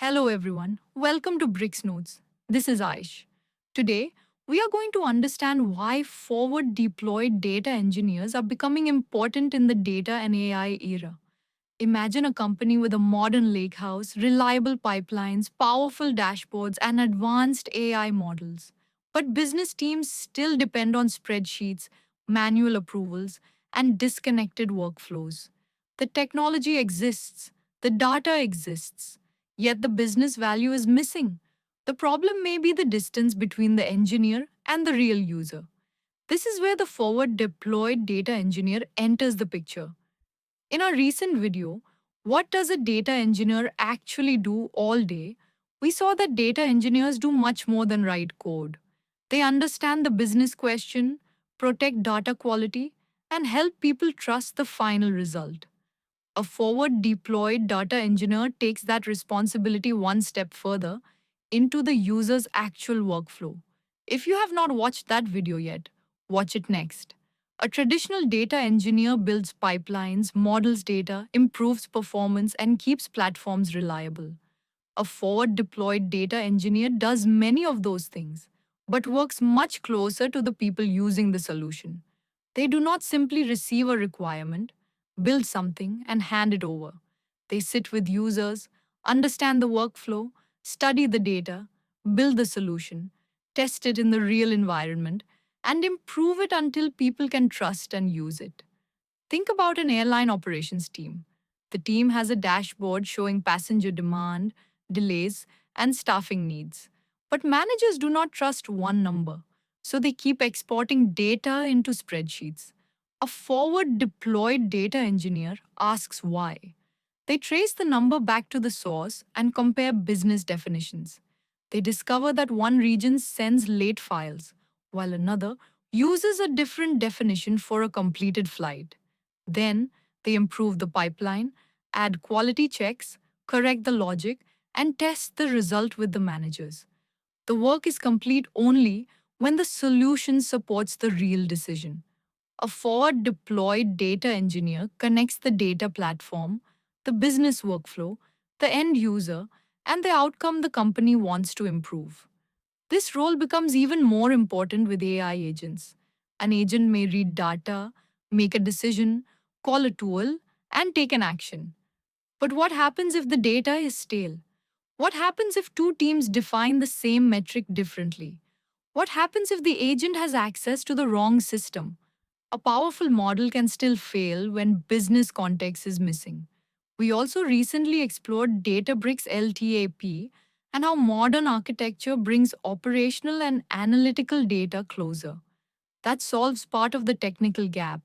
Hello everyone, welcome to BricksNotes. This is Aish. Today, we are going to understand why forward deployed data engineers are becoming important in the data and AI era. Imagine a company with a modern lakehouse, reliable pipelines, powerful dashboards, and advanced AI models. But business teams still depend on spreadsheets, manual approvals, and disconnected workflows. The technology exists, the data exists, yet the business value is missing. The problem may be the distance between the engineer and the real user. This is where the forward deployed data engineer enters the picture. In our recent video, what does a data engineer actually do all day? We saw that data engineers do much more than write code. They understand the business question, protect data quality, and help people trust the final result. A forward deployed data engineer takes that responsibility one step further into the user's actual workflow. If you have not watched that video yet, watch it next. A traditional data engineer builds pipelines, models data, improves performance, and keeps platforms reliable. A forward deployed data engineer does many of those things, but works much closer to the people using the solution. They do not simply receive a requirement, build something, and hand it over. They sit with users, understand the workflow, study the data, build the solution, test it in the real environment, and improve it until people can trust and use it. Think about an airline operations team. The team has a dashboard showing passenger demand, delays, and staffing needs. But managers do not trust one number, so they keep exporting data into spreadsheets. A forward deployed data engineer asks why. They trace the number back to the source and compare business definitions. They discover that one region sends late files, while another uses a different definition for a completed flight. Then, they improve the pipeline, add quality checks, correct the logic, and test the result with the managers. The work is complete only when the solution supports the real decision. A forward deployed data engineer connects the data platform, the business workflow, the end user, and the outcome the company wants to improve. This role becomes even more important with AI agents. An agent may read data, make a decision, call a tool, and take an action. But what happens if the data is stale? What happens if two teams define the same metric differently? What happens if the agent has access to the wrong system? A powerful model can still fail when business context is missing. We also recently explored Databricks LTAP and how modern architecture brings operational and analytical data closer. That solves part of the technical gap.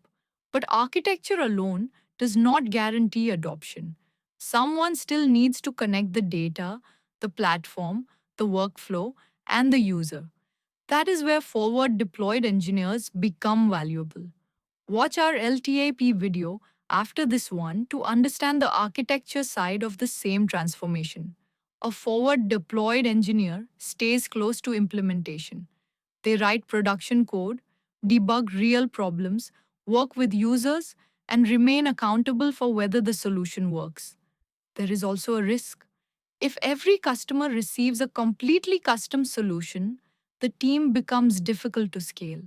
But architecture alone does not guarantee adoption. Someone still needs to connect the data, the platform, the workflow, and the user. That is where forward deployed engineers become valuable. Watch our LTAP video after this one to understand the architecture side of the same transformation. A forward deployed engineer stays close to implementation. They write production code, debug real problems, work with users, and remain accountable for whether the solution works. There is also a risk. If every customer receives a completely custom solution, the team becomes difficult to scale.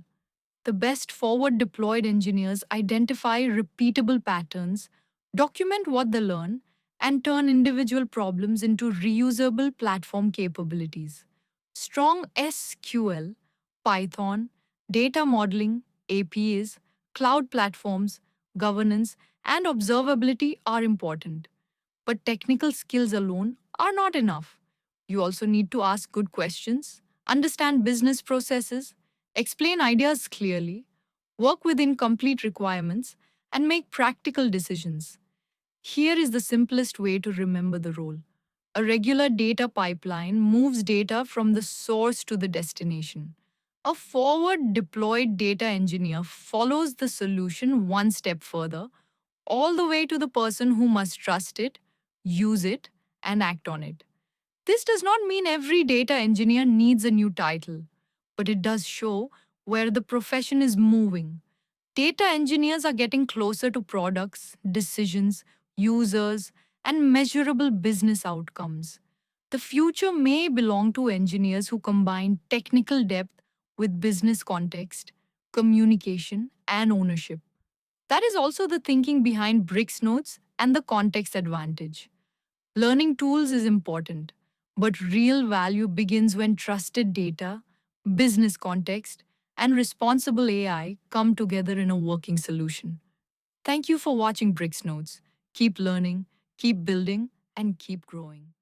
The best forward deployed engineers identify repeatable patterns, document what they learn, and turn individual problems into reusable platform capabilities. Strong SQL, Python, data modeling, APIs, cloud platforms, governance, and observability are important. But technical skills alone are not enough. You also need to ask good questions, understand business processes, explain ideas clearly, work within complete requirements, and make practical decisions. Here is the simplest way to remember the role. A regular data pipeline moves data from the source to the destination. A forward deployed data engineer follows the solution one step further, all the way to the person who must trust it, use it, and act on it. This does not mean every data engineer needs a new title, but it does show where the profession is moving. Data engineers are getting closer to products, decisions, users, and measurable business outcomes. The future may belong to engineers who combine technical depth with business context, communication, and ownership. That is also the thinking behind BricksNotes and the context advantage. Learning tools is important, but real value begins when trusted data, business context, and responsible AI come together in a working solution. Thank you for watching BricksNotes. Keep learning, keep building, and keep growing.